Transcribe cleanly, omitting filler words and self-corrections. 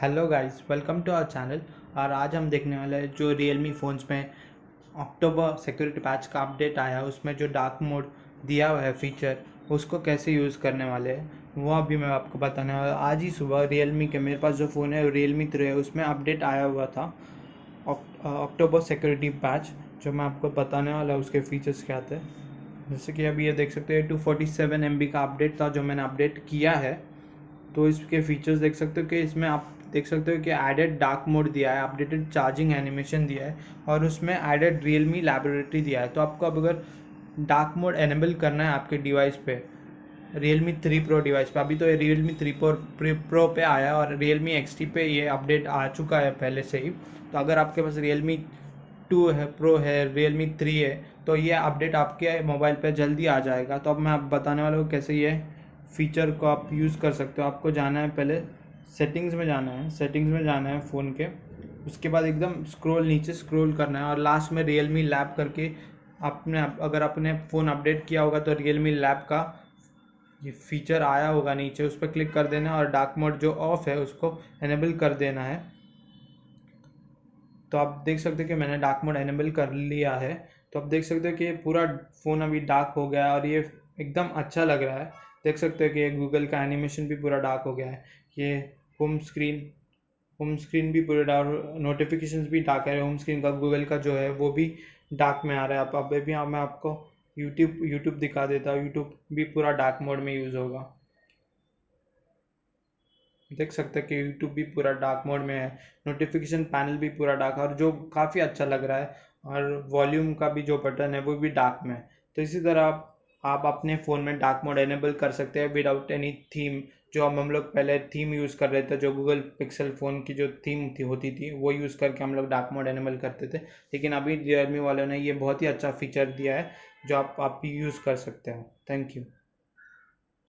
Hello guys, welcome to our channel. और आज हम देखने वाले हैं जो Realme फ़ोन्स में अक्टूबर सिक्योरिटी पैच का अपडेट आया, उसमें जो डार्क मोड दिया हुआ है फीचर, उसको कैसे यूज़ करने वाले हैं वो अभी मैं आपको बताने वाला हूँ। आज ही सुबह Realme के मेरे पास जो फ़ोन है Realme 3 है, उसमें अपडेट आया हुआ था अक्टूबर सिक्योरिटी पैच, जो मैं आपको बताने वाला हूँ उसके फीचर्स क्या थे। जैसे कि अभी ये देख सकते हैं 247 MB का अपडेट था जो मैंने अपडेट किया है। तो इसके फीचर्स देख सकते हो कि इसमें आप देख सकते हो कि एडेड डार्क मोड दिया है, अपडेटेड चार्जिंग एनिमेशन दिया है और उसमें एडेड रियलमी लैबोरेटरी दिया है। तो आपको अब अगर डार्क मोड एनेबल करना है आपके डिवाइस पे, Realme 3 Pro डिवाइस पे, अभी तो ये Realme 3 Pro पे आया है और Realme XT पे ये अपडेट आ चुका है पहले से ही। तो अगर आपके पास Realme 2 है, Pro है, Realme 3 है, तो ये अपडेट आपके मोबाइल पे जल्दी आ जाएगा। तो अब मैं आप बताने वाला हूँ कैसे ये फीचर को आप यूज़ कर सकते हो। आपको जाना है, पहले सेटिंग्स में जाना है, फ़ोन के। उसके बाद एकदम नीचे स्क्रॉल करना है और लास्ट में Realme लैब करके अगर आपने फ़ोन अपडेट किया होगा तो Realme लैब का ये फीचर आया होगा नीचे, उस पर क्लिक कर देना और डार्क मोड जो ऑफ है उसको एनेबल कर देना है। तो आप देख सकते हो कि मैंने डार्क मोड एनेबल कर लिया है। तो आप देख सकते हो कि पूरा फ़ोन अभी डार्क हो गया है और ये एकदम अच्छा लग रहा है। देख सकते हो कि गूगल का एनिमेशन भी पूरा डार्क हो गया है। ये होम स्क्रीन होम स्क्रीन भी पूरा डार्क, नोटिफिकेशंस भी डार्क है। होम स्क्रीन का गूगल का जो है वो भी डार्क में आ रहा है। आप अभी भी मैं आपको यूट्यूब दिखा देता हूँ। यूट्यूब भी पूरा डार्क मोड में यूज़ होगा। देख सकते हैं कि यूट्यूब भी पूरा डार्क मोड में है। नोटिफिकेशन पैनल भी पूरा डार्क है और जो काफ़ी अच्छा लग रहा है। और वॉल्यूम का भी जो बटन है वो भी डार्क में है। तो इसी तरह आप अपने फ़ोन में डार्क मोड एनेबल कर सकते हैं विदाउट एनी थीम। जो हम लोग पहले थीम यूज़ कर रहे थे, जो गूगल पिक्सल फ़ोन की जो थीम होती थी, वो यूज़ करके हम लोग डार्क मोड एनेबल करते थे। लेकिन अभी रियलमी वालों ने ये बहुत ही अच्छा फीचर दिया है जो आप यूज़ कर सकते हो। Thank you.